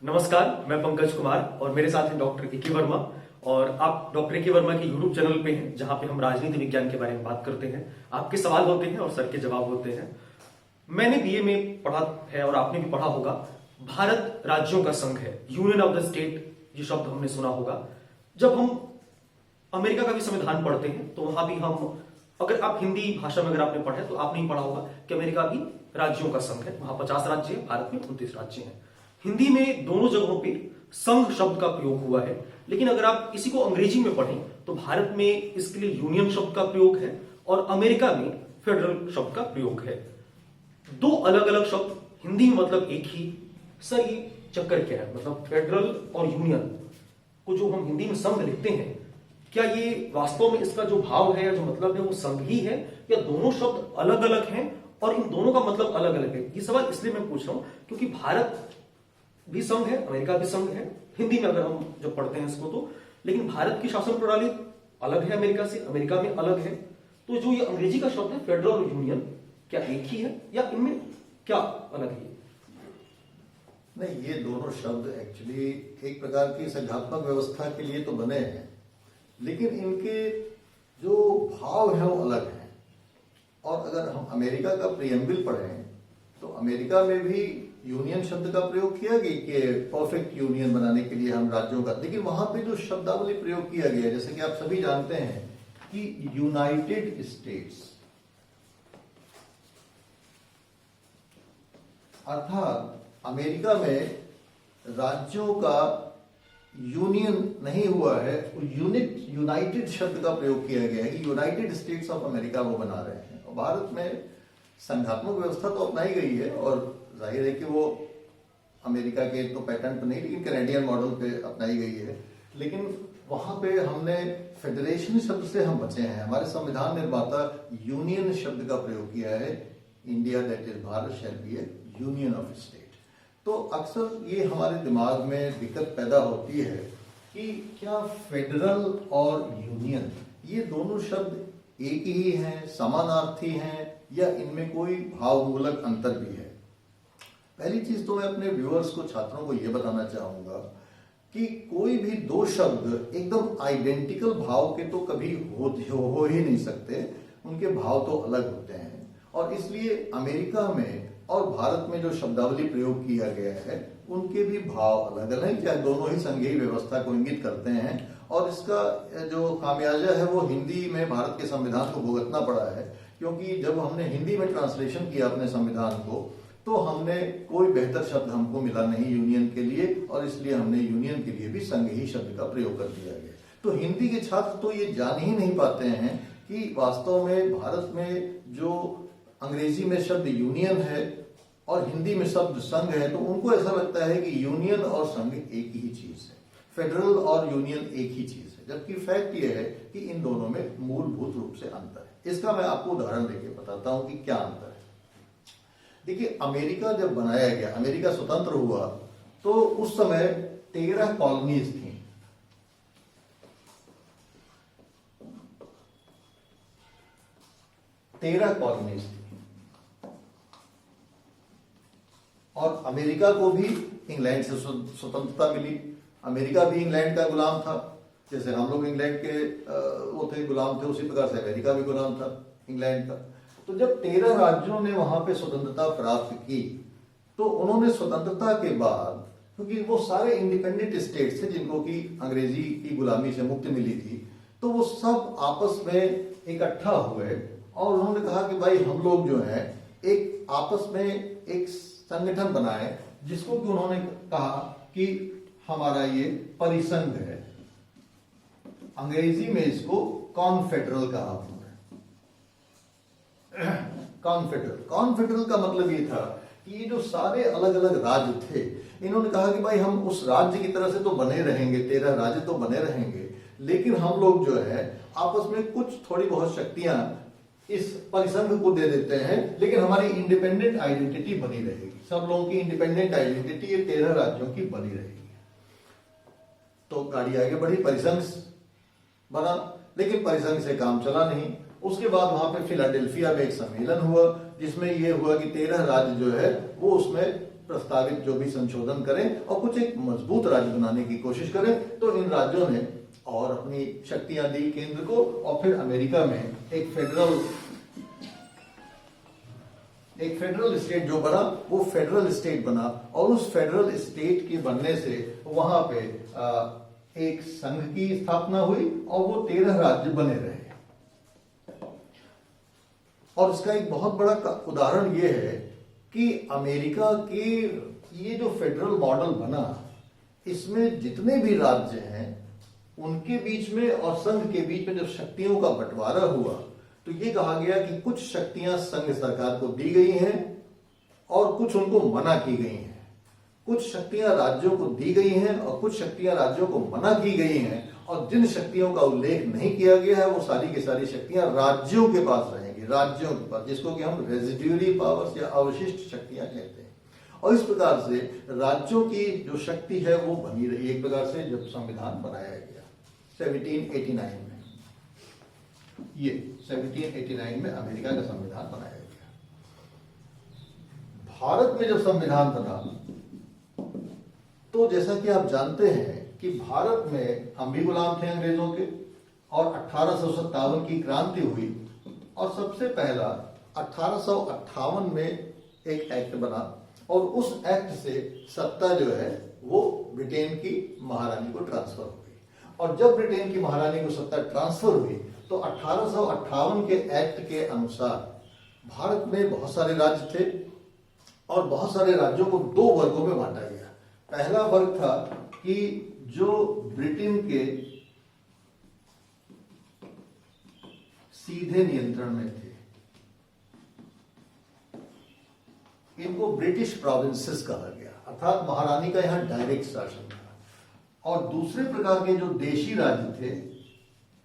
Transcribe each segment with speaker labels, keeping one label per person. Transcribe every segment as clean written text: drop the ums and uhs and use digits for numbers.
Speaker 1: नमस्कार, मैं पंकज कुमार और मेरे साथ हैं डॉक्टर ए के वर्मा। और आप डॉक्टर ए के वर्मा के यूट्यूब चैनल पे हैं, जहां पे हम राजनीति विज्ञान के बारे में बात करते हैं। आपके सवाल होते हैं और सर के जवाब होते हैं। मैंने बीए में पढ़ा है और आपने भी पढ़ा होगा, भारत राज्यों का संघ है, यूनियन ऑफ द स्टेट, ये शब्द हमने सुना होगा। जब हम अमेरिका का भी संविधान पढ़ते हैं तो वहां भी हम, अगर आप हिंदी भाषा में अगर आपने पढ़ा है तो आपने ही पढ़ा होगा कि अमेरिका भी राज्यों का संघ है। वहां 50 राज्य है, भारत में 29 राज्य हैं। हिंदी में दोनों जगहों पे संघ शब्द का प्रयोग हुआ है, लेकिन अगर आप इसी को अंग्रेजी में पढ़ें तो भारत में इसके लिए यूनियन शब्द का प्रयोग है और अमेरिका में फेडरल शब्द का प्रयोग है। दो अलग अलग शब्द, हिंदी में मतलब एक ही। सर ये चक्कर क्या है? मतलब फेडरल और यूनियन को जो हम हिंदी में संघ लिखते हैं, क्या ये वास्तव में इसका जो भाव है या जो मतलब है वो संघ ही है, या दोनों शब्द अलग अलग हैं और इन दोनों का मतलब अलग अलग है? ये सवाल इसलिए मैं पूछ रहा हूं क्योंकि भारत भी संघ है, अमेरिका भी संघ है, हिंदी में अगर हम जब पढ़ते हैं इसको तो। लेकिन भारत की शासन प्रणाली अलग है अमेरिका से, अमेरिका में अलग है। तो जो ये अंग्रेजी का शब्द है फेडरल और यूनियन, क्या एक ही है या इनमें क्या अलग है?
Speaker 2: नहीं, ये दोनों शब्द एक्चुअली एक प्रकार की संघात्मक व्यवस्था के लिए तो बने हैं, लेकिन इनके जो भाव है वो अलग हैं। और अगर हम अमेरिका का प्रियम्बल पढ़ें तो अमेरिका में भी यूनियन शब्द का प्रयोग किया गया कि परफेक्ट यूनियन बनाने के लिए हम राज्यों का, लेकिन वहां पे जो शब्दावली प्रयोग किया गया, जैसे कि आप सभी जानते हैं कि यूनाइटेड स्टेट्स, अर्थात अमेरिका में राज्यों का यूनियन नहीं हुआ है, यूनाइटेड शब्द का प्रयोग किया गया है कि यूनाइटेड स्टेट्स ऑफ अमेरिका वो बना रहे हैं। और भारत में संघात्मक व्यवस्था तो अपनाई गई है और जाहिर है कि वो अमेरिका के तो पैटर्न पे नहीं, लेकिन कैनेडियन मॉडल पे अपनाई गई है। लेकिन वहां पे हमने फेडरेशन शब्द से हम बचे हैं। हमारे संविधान निर्माता यूनियन शब्द का प्रयोग किया है, India that is Bharat shall be A union of state. तो अक्सर ये हमारे दिमाग में दिक्कत पैदा होती है कि क्या फेडरल और यूनियन ये दोनों शब्द एक ही हैं, समानार्थी हैं, या इनमें कोई भावमूलक अंतर भी है? पहली चीज तो मैं अपने व्यूअर्स को, छात्रों को यह बताना चाहूंगा कि कोई भी दो शब्द एकदम आइडेंटिकल भाव के तो कभी हो ही नहीं सकते, उनके भाव तो अलग होते हैं। और इसलिए अमेरिका में और भारत में जो शब्दावली प्रयोग किया गया है उनके भी भाव अलग अलग हैं, चाहे दोनों ही संघीय व्यवस्था को इंगित करते हैं। और इसका जो खामियाजा है वो हिंदी में भारत के संविधान को भुगतना पड़ा है, क्योंकि जब हमने हिंदी में ट्रांसलेशन किया अपने संविधान को तो हमने कोई बेहतर शब्द हमको मिला नहीं यूनियन के लिए, और इसलिए हमने यूनियन के लिए भी संघ ही शब्द का प्रयोग कर दिया गया। तो हिंदी के छात्र तो ये जान ही नहीं पाते हैं कि वास्तव में भारत में जो अंग्रेजी में शब्द यूनियन है और हिंदी में शब्द संघ है, तो उनको ऐसा लगता है कि यूनियन और संघ एक ही चीज है, फेडरल और यूनियन एक ही चीज है, जबकि फैक्ट ये है कि इन दोनों में मूलभूत रूप से अंतर है। इसका मैं आपको उदाहरण देके बताता हूं कि क्या अंतर है। देखिए, अमेरिका जब बनाया गया, अमेरिका स्वतंत्र हुआ तो उस समय 13 कॉलोनीज थी। और अमेरिका को भी इंग्लैंड से स्वतंत्रता मिली। अमेरिका भी इंग्लैंड का गुलाम था, जैसे हम लोग इंग्लैंड के वो थे गुलाम थे, उसी प्रकार से अमेरिका भी गुलाम था इंग्लैंड का। तो जब 13 राज्यों ने वहां पे स्वतंत्रता प्राप्त की तो उन्होंने स्वतंत्रता के बाद, क्योंकि वो सारे इंडिपेंडेंट स्टेट्स थे जिनको कि अंग्रेजी की गुलामी से मुक्ति मिली थी, तो वो सब आपस में इकट्ठा हुए और उन्होंने कहा कि भाई हम लोग जो है एक आपस में एक संगठन बनाए, जिसको कि उन्होंने कहा कि हमारा ये परिसंघ है। अंग्रेजी में इसको कॉन्फेडरल कहा उन्होंने। कॉन्फेडरल का मतलब ये था कि ये जो सारे अलग अलग राज्य थे, इन्होंने कहा कि भाई हम उस राज्य की तरह से तो बने रहेंगे, 13 राज्य तो बने रहेंगे, लेकिन हम लोग जो है आपस में कुछ थोड़ी बहुत शक्तियां इस परिसंघ को दे देते हैं, लेकिन हमारी इंडिपेंडेंट आइडेंटिटी बनी रहेगी। सब लोगों की इंडिपेंडेंट आइडेंटिटी ये 13 राज्यों की बनी रहेगी। तो गाड़ी आगे बढ़ी, परिसंघ बना, लेकिन परिसंघ से काम चला नहीं। उसके बाद वहां पे फिलाडेल्फिया में एक सम्मेलन हुआ जिसमें यह हुआ कि 13 राज्य जो है वो उसमें प्रस्तावित जो भी संशोधन करें और कुछ एक मजबूत राज्य बनाने की कोशिश करें। तो इन राज्यों ने और अपनी शक्तियां दी केंद्र को, और फिर अमेरिका में एक फेडरल स्टेट जो बना वो फेडरल स्टेट बना, और उस फेडरल स्टेट के बनने से वहां पे एक संघ की स्थापना हुई और वो 13 राज्य बने रहे। और इसका एक बहुत बड़ा उदाहरण ये है कि अमेरिका के ये जो फेडरल मॉडल बना, इसमें जितने भी राज्य हैं उनके बीच में और संघ के बीच में जब शक्तियों का बंटवारा हुआ तो ये कहा गया कि कुछ शक्तियां संघ सरकार को दी गई हैं और कुछ उनको मना की गई हैं, कुछ शक्तियां राज्यों को दी गई हैं और कुछ शक्तियां राज्यों को मना की गई हैं, और जिन शक्तियों का उल्लेख नहीं किया गया है वो सारी की सारी शक्तियां राज्यों के पास रहेंगी, राज्यों के पास, जिसको कि हम रेजिड्यूरी पावर्स या अवशिष्ट शक्तियां कहते हैं। और इस प्रकार से राज्यों की जो शक्ति है वो बनी रही एक प्रकार से जब संविधान बनाया गया 1789 में। ये 1789 में अमेरिका का संविधान बनाया गया। भारत में जब संविधान बना तो जैसा कि आप जानते हैं कि भारत में हम भी गुलाम थे अंग्रेजों के, और 1857 की क्रांति हुई, और सबसे पहला 1858 में एक एक्ट बना, और उस एक्ट से सत्ता जो है वो ब्रिटेन की महारानी को ट्रांसफर हो गई। और जब ब्रिटेन की महारानी को सत्ता ट्रांसफर हुई तो 1858 के एक्ट के अनुसार भारत में बहुत सारे राज्य थे, और बहुत सारे राज्यों को 2 वर्गों में बांटा गया। पहला वर्ग था कि जो ब्रिटेन के सीधे नियंत्रण में थे, इनको ब्रिटिश प्रोविंसेस कहा गया, अर्थात महारानी का यहां डायरेक्ट शासन था। और दूसरे प्रकार के जो देशी राज्य थे,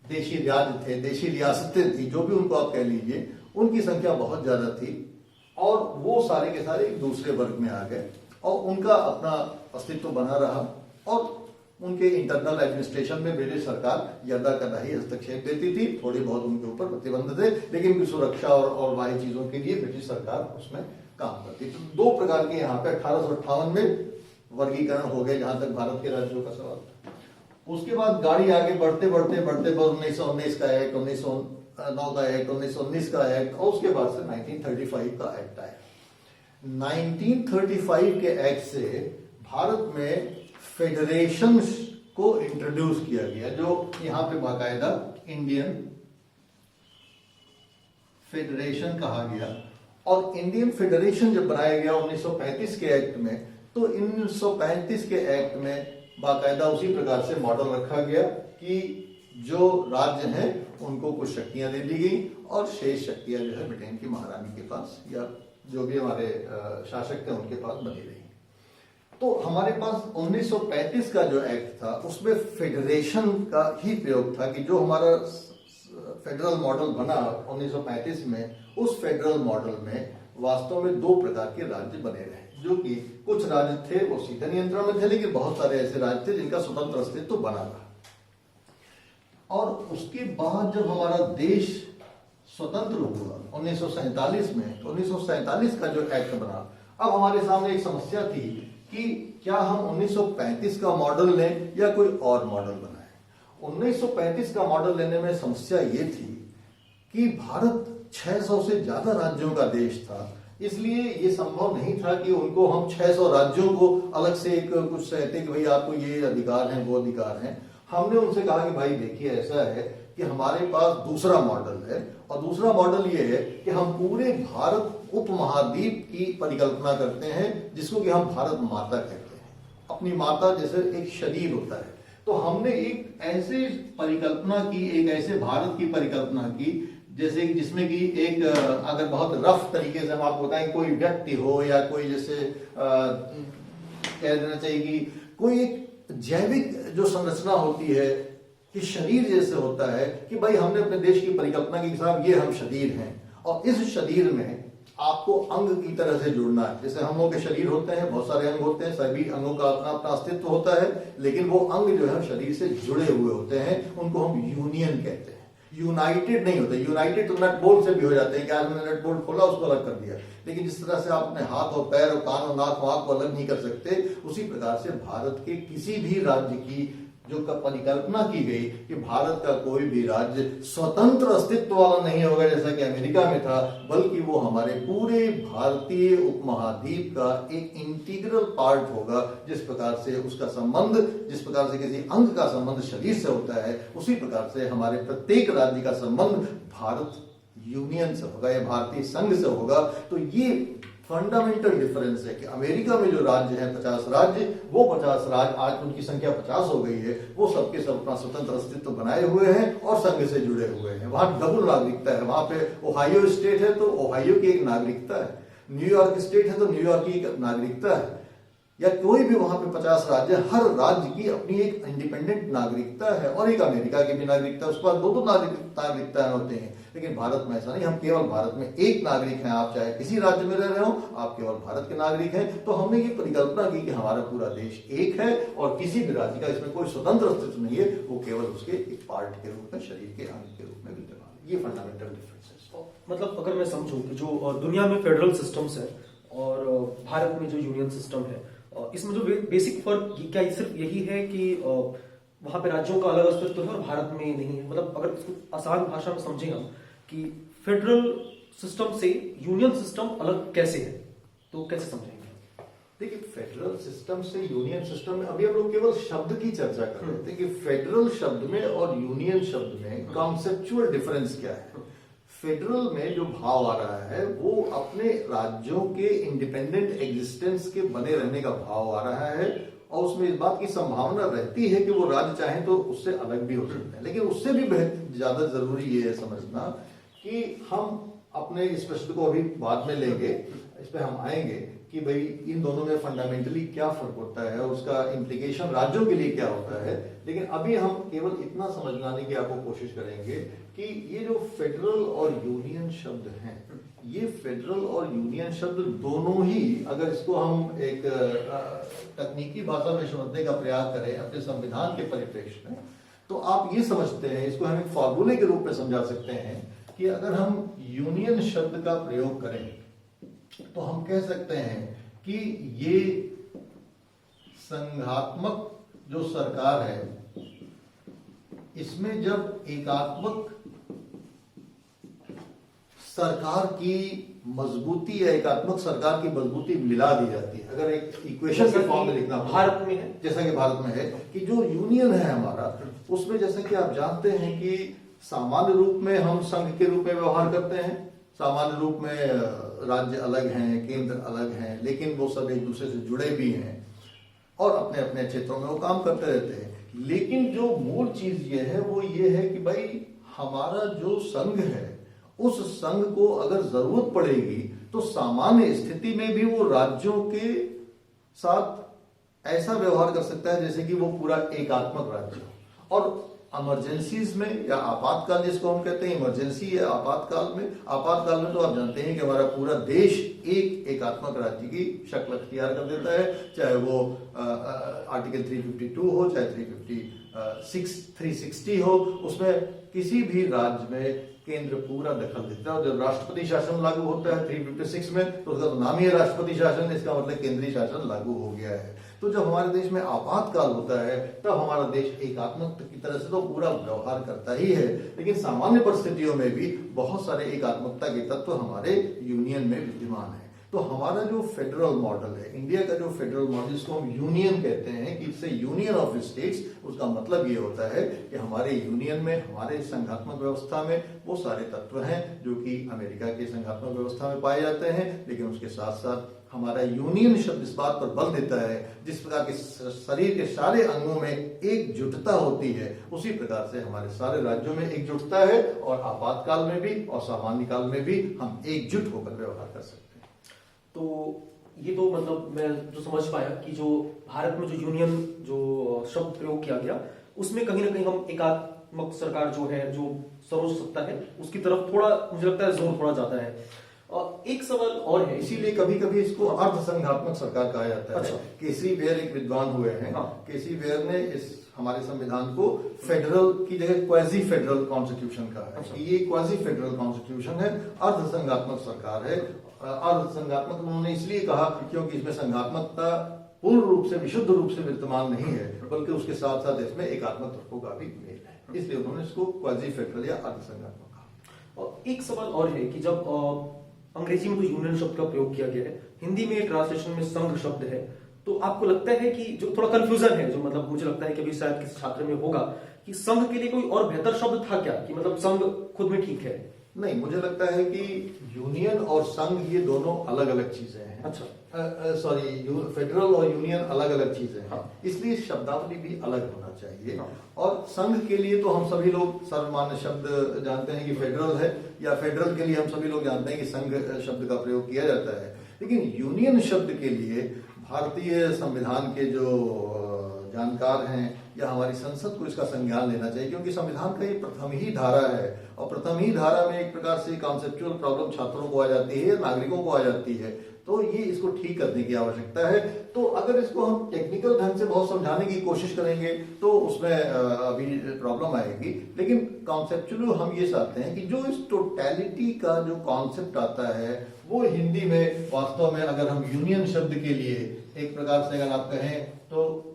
Speaker 2: देशी रियासतें थी, जो भी उनको आप कह लीजिए, उनकी संख्या बहुत ज्यादा थी, और वो सारे के सारे एक दूसरे वर्ग में आ गए, और उनका अपना अस्तित्व बना रहा, और उनके इंटरनल एडमिनिस्ट्रेशन में ब्रिटिश सरकार ज्यादा कदाही हस्तक्षेप देती थी, थोड़ी बहुत उनके ऊपर प्रतिबंध थे, लेकिन उनकी सुरक्षा और बाकी चीजों के लिए ब्रिटिश सरकार उसमें काम करती। तो 2 प्रकार के यहाँ पे 1858 में वर्गीकरण हो गए जहां तक भारत के राज्यों का सवाल था। उसके बाद गाड़ी आगे बढ़ते 1919 का एक्ट, 1909 का एक्ट, 1919 का एक्ट, और उसके बाद से 1935 का एक्ट आया। 1935 के एक्ट से भारत में फेडरेशन को इंट्रोड्यूस किया गया, जो यहां पे बाकायदा इंडियन फेडरेशन कहा गया। और इंडियन फेडरेशन जब बनाया गया 1935 के एक्ट में, तो 1935 के एक्ट में बाकायदा उसी प्रकार से मॉडल रखा गया कि जो राज्य हैं उनको कुछ शक्तियां दे दी गई, और शेष शक्तियां जो है ब्रिटेन की महारानी के पास या जो भी हमारे शासक थे उनके पास बनी रही। तो हमारे पास 1935 का जो एक्ट था उसमें फेडरेशन का ही प्रयोग था कि जो हमारा फेडरल मॉडल बना 1935 में, उस फेडरल मॉडल में वास्तव में 2 प्रकार के राज्य बने रहे, जो कि कुछ राज्य थे वो सीधे नियंत्रण में थे, लेकिन बहुत सारे ऐसे राज्य थे जिनका स्वतंत्र अस्तित्व बना रहा। और उसके बाद जब हमारा देश स्वतंत्र हुआ 1947 में, तो 1947 का जो एक्ट बना, अब हमारे सामने एक समस्या थी कि क्या हम 1935 का मॉडल लें या कोई और मॉडल बनाएं। 1935 का मॉडल लेने में समस्या ये थी कि भारत 600 से ज्यादा राज्यों का देश था, इसलिए ये संभव नहीं था कि उनको हम 600 राज्यों को अलग से एक कुछ कहते कि भाई आपको ये अधिकार हैं, वो अधिकार हैं। हमने उनसे कहा कि भाई देखिए ऐसा है कि हमारे पास दूसरा मॉडल है, और दूसरा मॉडल ये है कि हम पूरे भारत उपमहाद्वीप की परिकल्पना करते हैं, जिसको कि हम भारत माता कहते हैं। अपनी माता जैसे एक शरीर होता है, तो हमने एक ऐसे परिकल्पना की, एक ऐसे भारत की परिकल्पना की जैसे जिसमें कि एक अगर बहुत रफ तरीके से हम आपको बताएं, कोई व्यक्ति हो या कोई जैसे कह देना चाहिए कि कोई एक जैविक जो संरचना होती है कि शरीर जैसे होता है कि भाई हमने अपने देश की परिकल्पना की साहब ये हम शरीर हैं, और इस शरीर में आपको अंग की तरह से जुड़ना है। जैसे हम लोग के शरीर होते हैं, बहुत सारे अंग होते हैं, सभी अंगों का अपना अपना अस्तित्व होता है, लेकिन वो अंग जो है शरीर से जुड़े हुए होते हैं, उनको हम यूनियन कहते हैं। यूनाइटेड नहीं होता। यूनाइटेड तो नट बोल्ट से भी हो जाते हैं कि आज मैंने नट बोल्ट खोला उसको अलग कर दिया, लेकिन जिस तरह से आप अपने हाथ और पैर और कान और नाक वाक को अलग नहीं कर सकते, उसी प्रकार से भारत के किसी भी राज्य की जो परिकल्पना की गई कि भारत का कोई भी राज्य स्वतंत्र अस्तित्व वाला नहीं होगा जैसा कि अमेरिका में था, बल्कि वो हमारे पूरे भारतीय उपमहाद्वीप का एक इंटीग्रल पार्ट होगा। जिस प्रकार से उसका संबंध, जिस प्रकार से किसी अंग का संबंध शरीर से होता है, उसी प्रकार से हमारे प्रत्येक राज्य का संबंध भारत यूनियन से होगा या भारतीय संघ से होगा। तो ये फंडामेंटल डिफरेंस है कि अमेरिका में जो राज्य है 50 राज्य, वो 50 राज्य आज उनकी संख्या 50 हो गई है, वो सबके सब अपना स्वतंत्र अस्तित्व बनाए हुए हैं और संघ से जुड़े हुए हैं। वहां डबल नागरिकता है। वहां पे ओहायो स्टेट है तो ओहायो की एक नागरिकता है, न्यूयॉर्क स्टेट है तो न्यूयॉर्क की एक नागरिकता है, या कोई भी वहां पे 50 राज्य, हर राज्य की अपनी एक इंडिपेंडेंट नागरिकता है और एक अमेरिका की भी नागरिकता है। उसके बाद दो नागरिकताएं होते हैं। लेकिन भारत में ऐसा नहीं, हम केवल भारत में एक नागरिक हैं। आप चाहे किसी राज्य में रह रहे हो, आप केवल भारत के नागरिक हैं। तो हमने ये परिकल्पना की कि हमारा पूरा देश एक है और किसी भी राज्य का इसमें कोई स्वतंत्र अस्तित्व नहीं है, वो केवल उसके एक पार्ट के रूप में, शरीर के अंग के रूप में विद्यमान है। ये फंडामेंटल डिफरेंस है।
Speaker 1: मतलब अगर मैं समझूं कि जो दुनिया में फेडरल सिस्टम्स है और भारत में जो यूनियन सिस्टम है, इसमें जो बेसिक फर्क क्या सिर्फ यही है कि वहां पे राज्यों का अलग अस्तित्व है और भारत में नहीं है? मतलब अगर इसको आसान भाषा में समझें हम कि फेडरल सिस्टम से यूनियन सिस्टम अलग कैसे है, तो कैसे समझेंगे?
Speaker 2: देखिए, फेडरल सिस्टम से यूनियन सिस्टम में अभी हम लोग केवल शब्द की चर्चा कर रहे थे कि फेडरल शब्द में और यूनियन शब्द में कॉन्सेप्चुअल डिफरेंस क्या है। फेडरल में जो भाव आ रहा है वो अपने राज्यों के इंडिपेंडेंट एग्जिस्टेंस के बने रहने का भाव आ रहा है, और उसमें इस बात की संभावना रहती है कि वो राज्य चाहें तो उससे अलग भी हो सकते हैं। लेकिन उससे भी ज्यादा जरूरी ये है समझना कि हम अपने इस प्रश्न को अभी बाद में लेंगे, इस पर हम आएंगे कि भाई इन दोनों में फंडामेंटली क्या फर्क होता है, उसका इम्प्लीकेशन राज्यों के लिए क्या होता है। लेकिन अभी हम केवल इतना समझाने की आपको कोशिश करेंगे कि ये जो फेडरल और यूनियन शब्द हैं, ये फेडरल और यूनियन शब्द दोनों ही, अगर इसको हम एक तकनीकी भाषा में समझने का प्रयास करें अपने संविधान के परिप्रेक्ष्य में, तो आप ये समझते हैं, इसको हम एक फॉर्मूले के रूप में समझा सकते हैं कि अगर हम यूनियन शब्द का प्रयोग करें तो हम कह सकते हैं कि ये संघात्मक जो सरकार है, इसमें जब एकात्मक सरकार की मजबूती या एकात्मक सरकार की मजबूती मिला दी जाती है। अगर एक इक्वेशन के फॉर्म में लिखना
Speaker 1: भारत में है,
Speaker 2: जैसा कि भारत में है कि जो यूनियन है हमारा, उसमें जैसा कि आप जानते हैं कि सामान्य रूप में हम संघ के रूप में व्यवहार करते हैं। सामान्य रूप में राज्य अलग हैं, केंद्र अलग हैं, लेकिन वो सब एक दूसरे से जुड़े भी हैं और अपने अपने क्षेत्रों में वो काम करते रहते हैं। लेकिन जो मूल चीज ये है वो ये है कि भाई हमारा जो संघ है, उस संघ को अगर जरूरत पड़ेगी तो सामान्य स्थिति में भी वो राज्यों के साथ ऐसा व्यवहार कर सकता है जैसे कि वो पूरा एकात्मक राज्य हो। और इमरजेंसीज में या आपातकाल जिसको हम कहते हैं, इमरजेंसी या आपातकाल में तो आप जानते हैं कि हमारा पूरा देश एक एकात्मक राज्य की शक्ल अख्तियार कर देता है, चाहे वो आर्टिकल 352 हो, चाहे 360 हो। उसमें किसी भी राज्य में केंद्र पूरा दखल देता है। और जब राष्ट्रपति शासन लागू होता है 356 में, तो उसका तो नाम ही है राष्ट्रपति शासन, इसका मतलब केंद्रीय शासन लागू हो गया है। तो जब हमारे देश में आपातकाल होता है तब हमारा देश एकात्मक की तरह से तो पूरा व्यवहार करता ही है, लेकिन सामान्य परिस्थितियों में भी बहुत सारे एकात्मकता के तत्व हमारे यूनियन में विद्यमान है। तो हमारा जो फेडरल मॉडल है, इंडिया का जो फेडरल मॉडल जिसको हम यूनियन कहते हैं, कि इससे यूनियन ऑफ स्टेट्स, उसका मतलब ये होता है कि हमारे यूनियन में, हमारे संघात्मक व्यवस्था में वो सारे तत्व हैं जो कि अमेरिका की संघात्मक व्यवस्था में पाए जाते हैं। लेकिन उसके साथ साथ हमारा यूनियन शब्द इस बात पर बल देता है, जिस प्रकार के शरीर के सारे अंगों में एकजुटता होती है, उसी प्रकार से हमारे सारे राज्यों में एकजुटता है और आपातकाल में भी और सामान्य काल में भी हम एकजुट होकर व्यवहार कर सकते हैं।
Speaker 1: तो ये तो मतलब मैं जो समझ पाया कि जो भारत में जो यूनियन जो शब्द प्रयोग किया गया, उसमें कहीं ना कहीं हम एकात्मक सरकार जो है, जो सर्वोच्च सत्ता है, उसकी तरफ थोड़ा मुझे लगता है जोर थोड़ा ज्यादा है। और एक सवाल और है,
Speaker 2: इसीलिए कभी कभी इसको अर्धसंघात्मक सरकार कहा जाता है।
Speaker 1: अच्छा।
Speaker 2: केसी वेयर एक विद्वान हुए हैं,
Speaker 1: हाँ।
Speaker 2: केसी वेयर ने इस हमारे संविधान को फेडरल की जगह क्वाजी फेडरल कॉन्स्टिट्यूशन कहा है।
Speaker 1: अच्छा।
Speaker 2: ये क्वाजी फेडरल कॉन्स्टिट्यूशन है, अर्धसंघात्मक सरकार है। अर्धसंघात्मक उन्होंने इसलिए कहा क्योंकि इसमें संघात्मकता पूर्ण रूप से विशुद्ध रूप से विद्यमान नहीं है, बल्कि उसके साथ साथ इसमें एकात्मक तत्वों का भी मेल है, इसलिए उन्होंने इसको क्वाजी फेडरल या अर्धसंघात्मक कहा।
Speaker 1: और एक सवाल और है कि जब अंग्रेजी में तो यूनियन शब्द का प्रयोग किया गया है, हिंदी में ट्रांसलेशन में संघ शब्द है, तो आपको लगता है कि जो थोड़ा कंफ्यूजन है, जो मतलब मुझे लगता है कि अभी शायद किसी छात्र में होगा कि संघ के लिए कोई और बेहतर शब्द था क्या, कि मतलब संघ खुद में ठीक है?
Speaker 2: नहीं, मुझे लगता है कि यूनियन और संघ ये दोनों अलग अलग चीजें हैं।
Speaker 1: अच्छा।
Speaker 2: सॉरी, फेडरल और यूनियन अलग अलग चीजें हैं।
Speaker 1: हाँ।
Speaker 2: इसलिए शब्दावली भी अलग होना चाहिए।
Speaker 1: हाँ।
Speaker 2: और संघ के लिए तो हम सभी लोग सर्वमान्य शब्द जानते हैं कि फेडरल है, या फेडरल के लिए हम सभी लोग जानते हैं कि संघ शब्द का प्रयोग किया जाता है। लेकिन यूनियन शब्द के लिए भारतीय संविधान के जो जानकार हैं या हमारी संसद को इसका संज्ञान लेना चाहिए, क्योंकि संविधान का ये प्रथम ही धारा है, और प्रथम ही धारा में एक प्रकार से कॉन्सेप्चुअल प्रॉब्लम छात्रों को आ जाती है, नागरिकों को आ जाती है, तो ये इसको ठीक करने की आवश्यकता है। तो अगर इसको हम टेक्निकल ढंग से बहुत समझाने की कोशिश करेंगे तो उसमें अभी प्रॉब्लम आएगी, लेकिन कॉन्सेप्चुअली हम ये चाहते हैं कि जो इस टोटैलिटी का जो कॉन्सेप्ट आता है वो हिंदी में वास्तव में, अगर हम यूनियन शब्द के लिए एक प्रकार से अगर आप कहें तो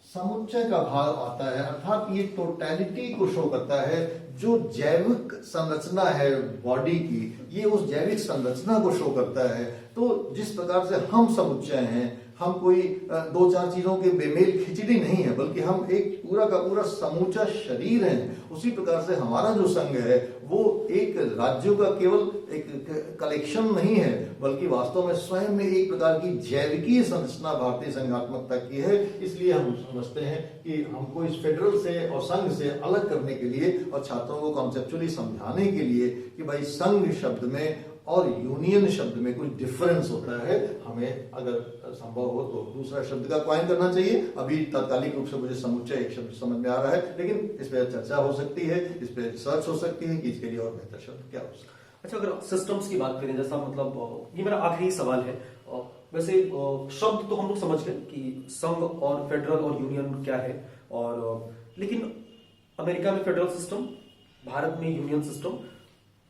Speaker 2: समुच्चय का भाव आता है, अर्थात ये टोटैलिटी को शो करता है। जो जैविक संरचना है बॉडी की, ये उस जैविक संरचना को शो करता है। तो जिस प्रकार से हम समुच्चय हैं, हम कोई दो चार चीजों के बेमेल खिचड़ी नहीं है, बल्कि हम एक पूरा का पूरा समूचा शरीर है। उसी प्रकार से हमारा जो संघ है वो एक राज्यों का केवल एक कलेक्शन नहीं है, बल्कि वास्तव में स्वयं में एक प्रकार की जैविकीय संरचना भारतीय संघात्मकता की है। इसलिए हम समझते हैं कि हमको इस फेडरल से और संघ से अलग करने के लिए और छात्रों को कॉन्सेप्चुअली समझाने के लिए कि भाई संघ शब्द में और यूनियन शब्द में कुछ डिफरेंस होता है, हमें अगर संभव हो तो दूसरा शब्द का क्वाइन करना चाहिए। अभी तात्कालिक रूप से मुझे समुच्चय एक शब्द समझ में आ रहा है, लेकिन इस पर चर्चा हो सकती है, इस पर रिसर्च हो सकती है कि इसके लिए और बेहतर शब्द क्या हो सकता है।
Speaker 1: अच्छा, अगर सिस्टम्स की बात करें, जैसा मतलब ये मेरा आखिरी सवाल है, वैसे शब्द तो हम लोग समझ गए कि संघ और फेडरल और यूनियन क्या है, और लेकिन अमेरिका में फेडरल सिस्टम, भारत में यूनियन सिस्टम,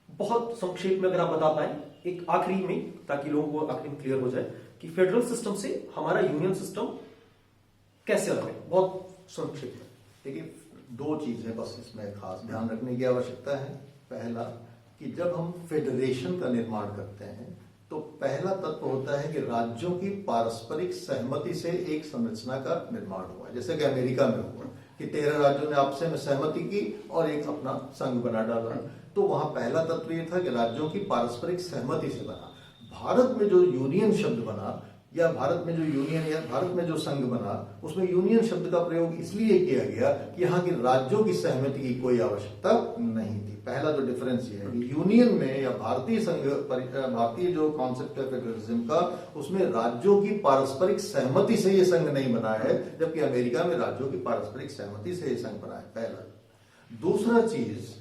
Speaker 1: बहुत संक्षेप में अगर आप बता पाए एक आखिरी में, ताकि लोगों को आखिरी में क्लियर हो जाए कि फेडरल सिस्टम से हमारा यूनियन सिस्टम कैसे अलग है, बहुत संक्षेप में।
Speaker 2: देखिए, दो चीजें बस इसमें खास ध्यान रखने की आवश्यकता है। पहला कि जब हम फेडरेशन का निर्माण करते हैं तो पहला तत्व होता है कि राज्यों की पारस्परिक सहमति से एक संरचना का निर्माण हुआ, जैसे कि अमेरिका में हुआ कि 13 राज्यों ने आपस में सहमति की और एक अपना संघ बना डाला। तो वहां पहला तत्व ये था कि राज्यों की पारस्परिक सहमति से बना। भारत में जो यूनियन शब्द बना, या भारत में जो यूनियन या भारत में जो संघ बना, उसमें यूनियन शब्द का प्रयोग इसलिए किया गया कि यहाँ की राज्यों की सहमति की कोई आवश्यकता नहीं थी। पहला जो डिफरेंस ये है कि यूनियन में या भारतीय संघ, भारतीय जो कॉन्सेप्ट है फेडरलिज्म का, उसमें राज्यों की पारस्परिक सहमति से ये संघ नहीं बना है, जबकि अमेरिका में राज्यों की पारस्परिक सहमति से ये संघ बना है। पहला। दूसरा चीज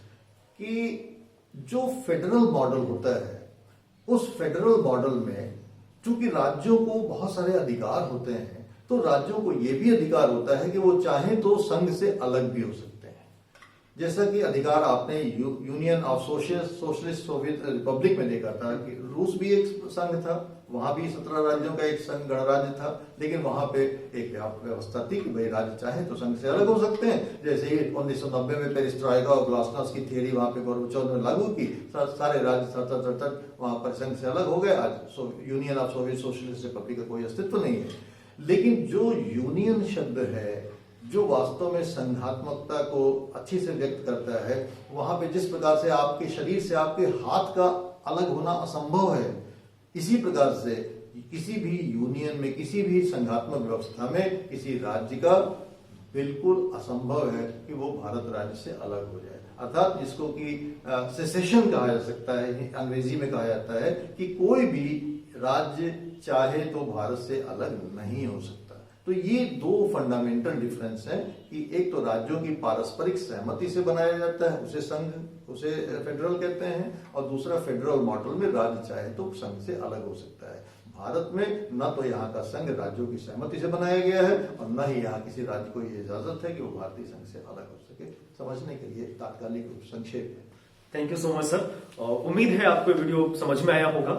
Speaker 2: कि जो फेडरल मॉडल होता है, उस फेडरल मॉडल में चूंकि राज्यों को बहुत सारे अधिकार होते हैं, तो राज्यों को यह भी अधिकार होता है कि वो चाहें तो संघ से अलग भी हो सकते हैं। जैसा कि अधिकार आपने union of socialist Soviet Republic में देखा था कि रूस भी एक संघ था, वहां भी 17 राज्यों का एक संघ गणराज्य था, लेकिन वहां पे एक व्यवस्था थी कि भाई राज्य चाहे तो संघ से अलग हो सकते हैं। जैसे ही 1990 में पेरिस्ट्रॉइका और ग्लासनोस्ट की थियरी वहां पे गोर्बाचोव ने लागू की, सारे राज्य सतत वहां पर संघ से अलग हो गए। आज union of Soviet socialist Republic का कोई अस्तित्व नहीं है। लेकिन जो यूनियन शब्द है, जो वास्तव में संघात्मकता को अच्छी से व्यक्त करता है, वहां पे जिस प्रकार से आपके शरीर से आपके हाथ का अलग होना असंभव है, इसी प्रकार से किसी भी यूनियन में, किसी भी संघात्मक व्यवस्था में किसी राज्य का बिल्कुल असंभव है कि वो भारत राज्य से अलग हो जाए। अर्थात जिसको कि सेसेशन कहा जा सकता है, अंग्रेजी में कहा जाता है कि कोई भी राज्य चाहे तो भारत से अलग नहीं हो सकता। तो ये दो फंडामेंटल डिफरेंस है कि एक तो राज्यों की पारस्परिक सहमति से बनाया जाता है, उसे संघ, उसे फेडरल कहते हैं, और दूसरा फेडरल मॉडल में राज्य चाहे तो संघ से अलग हो सकता है। भारत में न तो यहाँ का संघ राज्यों की सहमति से बनाया गया है और न ही यहाँ किसी राज्य को ये इजाजत है कि वो भारतीय संघ से अलग हो सके। समझने के लिए तात्कालिक संक्षेप है।
Speaker 1: Thank you so much sir. उम्मीद है आपको ये वीडियो समझ में आया होगा।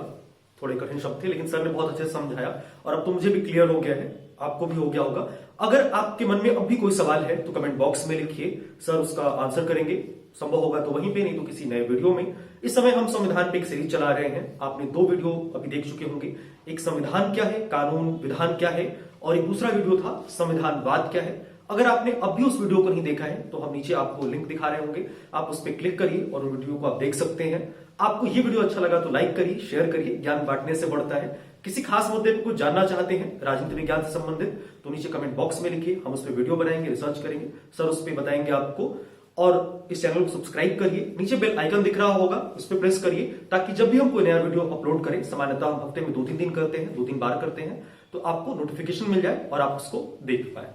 Speaker 1: थोड़े कठिन शब्द थे लेकिन सर ने बहुत अच्छे से समझाया और अब तो मुझे भी क्लियर हो गया है, आपको भी हो गया होगा। अगर आपके मन में अब भी कोई सवाल है तो कमेंट बॉक्स में लिखिए, सर उसका आंसर करेंगे, संभव होगा तो वहीं पे, नहीं तो किसी नए वीडियो में। इस समय हम संविधान पे एक सीरीज चला रहे हैं, आपने 2 वीडियो अभी देख चुके होंगे। एक संविधान क्या है, कानून विधान क्या है, और एक दूसरा वीडियो था संविधानवाद क्या है। अगर आपने अब भी उस वीडियो को नहीं देखा है तो हम नीचे आपको लिंक दिखा रहे होंगे, आप उस पर क्लिक करिए और उन वीडियो को आप देख सकते हैं। आपको ये वीडियो अच्छा लगा तो लाइक करिए, शेयर करिए, ज्ञान बांटने से बढ़ता है। किसी खास मुद्दे पर कुछ जानना चाहते हैं राजनीति विज्ञान से संबंधित तो नीचे कमेंट बॉक्स में लिखिए, हम उस पर वीडियो बनाएंगे, रिसर्च करेंगे, सर उस पर बताएंगे आपको। और इस चैनल को सब्सक्राइब करिए, नीचे बेल आइकन दिख रहा होगा उस पर प्रेस करिए ताकि जब भी हम कोई नया वीडियो अपलोड करें, सामान्यतः हम हफ्ते में 2-3 दिन करते हैं, 2-3 बार करते हैं, तो आपको नोटिफिकेशन मिल जाए और आप उसको देख पाए।